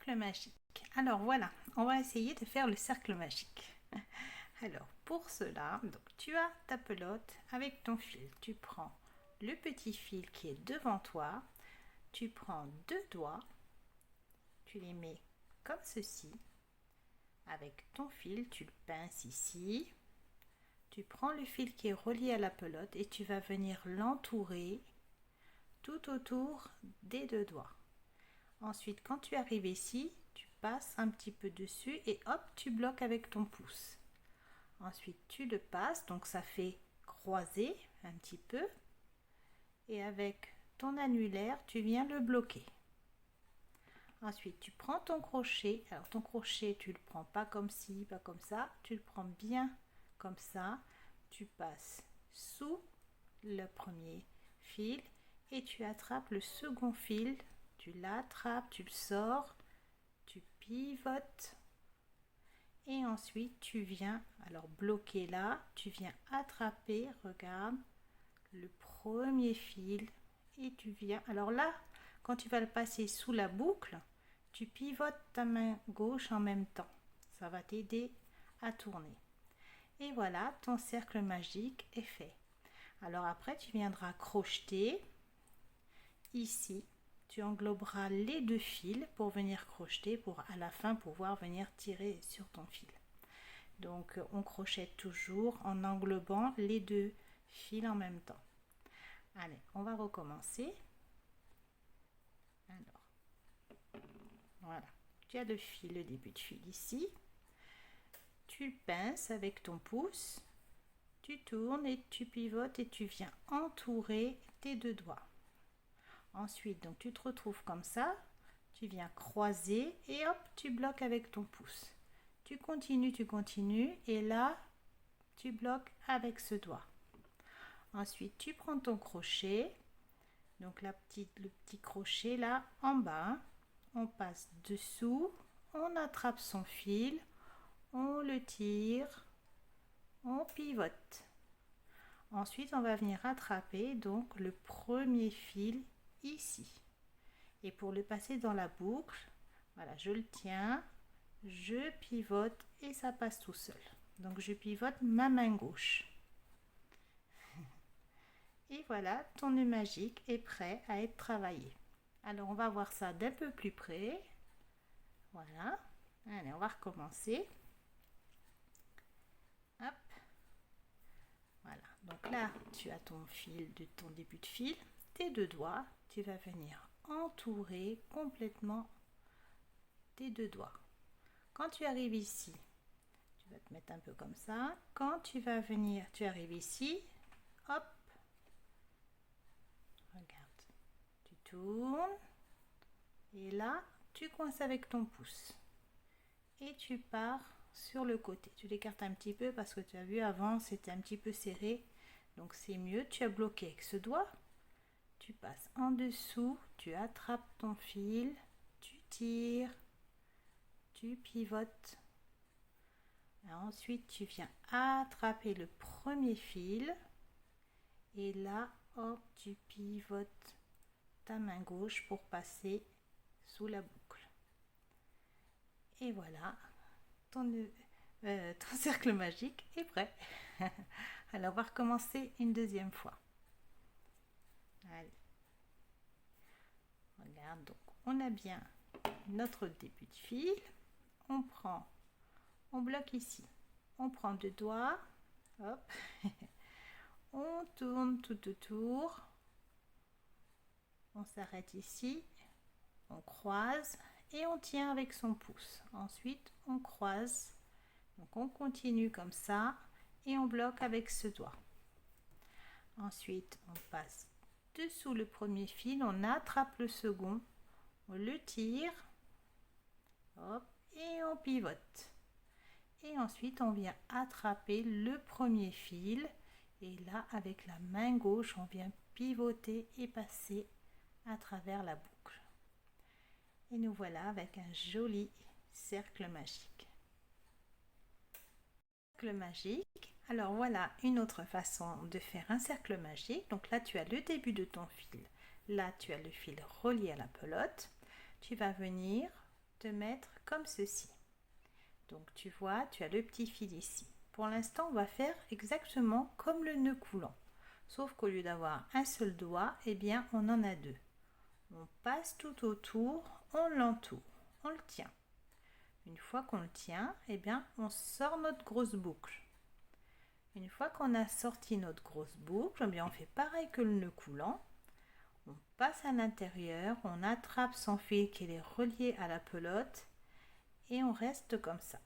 Cercle magique. Alors voilà, on va essayer de faire le cercle magique. Alors pour cela, donc tu as ta pelote avec ton fil. Tu prends le petit fil qui est devant toi. Tu prends deux doigts. Tu les mets comme ceci. Avec ton fil, tu le pinces ici. Tu prends le fil qui est relié à la pelote et tu vas venir l'entourer tout autour des deux doigts. Ensuite, quand tu arrives ici, tu passes un petit peu dessus et hop, tu bloques avec ton pouce. Ensuite, tu le passes, donc ça fait croiser un petit peu. Et avec ton annulaire, tu viens le bloquer. Ensuite, tu prends ton crochet. Alors, ton crochet, tu ne le prends pas comme ci, pas comme ça. Tu le prends bien comme ça. Tu passes sous le premier fil et tu attrapes le second fil. Tu l'attrapes, tu le sors, tu pivotes et ensuite tu viens, alors bloquer là, tu viens attraper, regarde, le premier fil et tu viens, alors là, quand tu vas le passer sous la boucle, tu pivotes ta main gauche en même temps. Ça va t'aider à tourner. Et voilà, ton cercle magique est fait. Alors après, tu viendras crocheter ici. Tu engloberas les deux fils pour venir crocheter, pour à la fin pouvoir venir tirer sur ton fil. Donc on crochette toujours en englobant les deux fils en même temps. Allez, on va recommencer. Alors, voilà. Tu as le fil, le début de fil ici. Tu le pinces avec ton pouce. Tu tournes et tu pivotes et tu viens entourer tes deux doigts. Ensuite, donc tu te retrouves comme ça. Tu viens croiser et hop, tu bloques avec ton pouce. Tu continues et là, tu bloques avec ce doigt. Ensuite, tu prends ton crochet, donc le petit crochet là en bas, on passe dessous, on attrape son fil, on le tire, on pivote. Ensuite, on va venir attraper donc le premier fil ici. Et pour le passer dans la boucle, voilà, je le tiens, je pivote et ça passe tout seul. Donc je pivote ma main gauche. Et voilà, ton nœud magique est prêt à être travaillé. Alors on va voir ça d'un peu plus près. Voilà. Allez, on va recommencer. Hop. Voilà. Donc là, tu as ton fil de ton début de fil. Tes deux doigts, tu vas venir entourer complètement tes deux doigts. Quand tu arrives ici, tu vas te mettre un peu comme ça. Quand tu vas venir, tu arrives ici. Hop. Regarde. Tu tournes. Et là, tu coinces avec ton pouce. Et tu pars sur le côté. Tu l'écartes un petit peu parce que tu as vu avant, c'était un petit peu serré. Donc c'est mieux. Tu as bloqué avec ce doigt. Tu passes en dessous. Tu attrapes ton fil. Tu tires. Tu pivotes. Et ensuite, tu viens attraper le premier fil. Et là, hop, tu pivotes ta main gauche pour passer sous la boucle. Et voilà, ton cercle magique est prêt. Alors, on va recommencer une deuxième fois. Allez. Regarde, donc on a bien notre début de fil. On bloque ici. On prend deux doigts. Hop. On tourne tout autour. On s'arrête ici. On croise et on tient avec son pouce. Ensuite, on croise. Donc on continue comme ça et on bloque avec ce doigt. Ensuite, on passe dessous le premier fil, on attrape le second, on le tire, hop, et on pivote. Et ensuite, on vient attraper le premier fil et là, avec la main gauche, on vient pivoter et passer à travers la boucle. Et nous voilà avec un joli cercle magique. Cercle magique. Alors voilà une autre façon de faire un cercle magique. Donc là tu as le début de ton fil. Là tu as le fil relié à la pelote. Tu vas venir te mettre comme ceci. Donc tu vois, tu as le petit fil ici. Pour l'instant, on va faire exactement comme le nœud coulant. Sauf qu'au lieu d'avoir un seul doigt, eh bien, on en a deux. On passe tout autour, on l'entoure, on le tient. Une fois qu'on le tient, eh bien, on sort notre grosse boucle. Une fois qu'on a sorti notre grosse boucle, eh bien, on fait pareil que le nœud coulant. On passe à l'intérieur, on attrape son fil qui est relié à la pelote et on reste comme ça.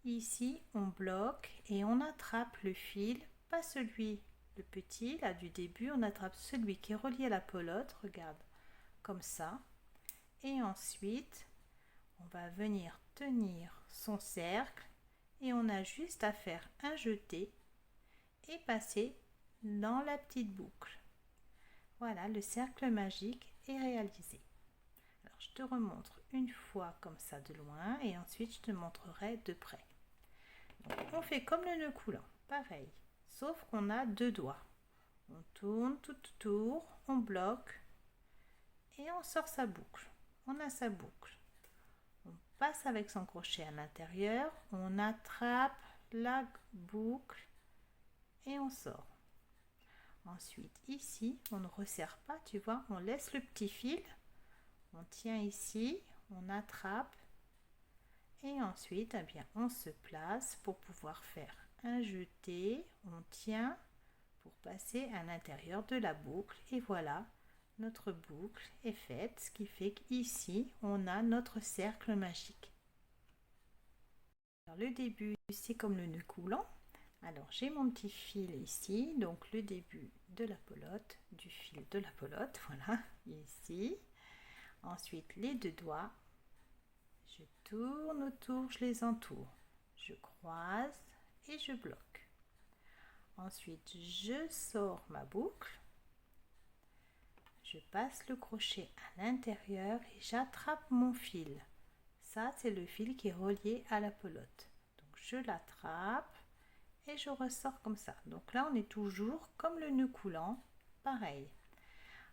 Ici, on bloque et on attrape le fil, pas celui, le petit, là du début, on attrape celui qui est relié à la pelote, regarde, comme ça. Et ensuite, on va venir tenir son cercle et on a juste à faire un jeté et passer dans la petite boucle. Voilà, le cercle magique est réalisé. Alors, je te remontre une fois comme ça de loin et ensuite je te montrerai de près. Donc, on fait comme le nœud coulant, pareil, sauf qu'on a deux doigts. On tourne tout autour, on bloque et on sort sa boucle. On a sa boucle. On passe avec son crochet à l'intérieur, on attrape la boucle et on sort. Ensuite, ici, on ne resserre pas, tu vois, on laisse le petit fil, on tient ici, on attrape et ensuite, eh bien, on se place pour pouvoir faire un jeté, on tient pour passer à l'intérieur de la boucle et voilà, notre boucle est faite, ce qui fait qu'ici, on a notre cercle magique. Alors, le début, c'est comme le nœud coulant. Alors, j'ai mon petit fil ici, donc le début de la pelote, du fil de la pelote, voilà, ici. Ensuite, les deux doigts, je tourne autour, je les entoure, je croise et je bloque. Ensuite, je sors ma boucle, je passe le crochet à l'intérieur et j'attrape mon fil. Ça, c'est le fil qui est relié à la pelote. Donc, je l'attrape et je ressors comme ça. Donc là, on est toujours comme le nœud coulant, pareil.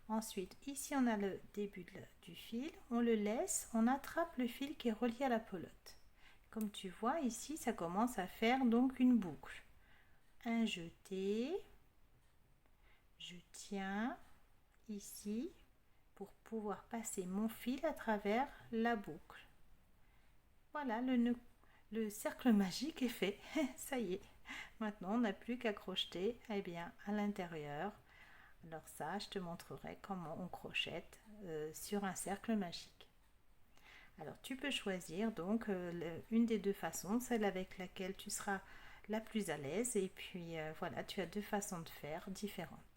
Ensuite, ici, on a le début du fil, on le laisse, on attrape le fil qui est relié à la pelote. Comme tu vois, ici, ça commence à faire donc une boucle. Un jeté, je tiens ici pour pouvoir passer mon fil à travers la boucle. Voilà, le cercle magique est fait. Ça y est. Maintenant, on n'a plus qu'à crocheter bien, à l'intérieur. Alors ça, je te montrerai comment on crochette sur un cercle magique. Alors, tu peux choisir donc une des deux façons, celle avec laquelle tu seras la plus à l'aise. Et puis, voilà, tu as deux façons de faire différentes.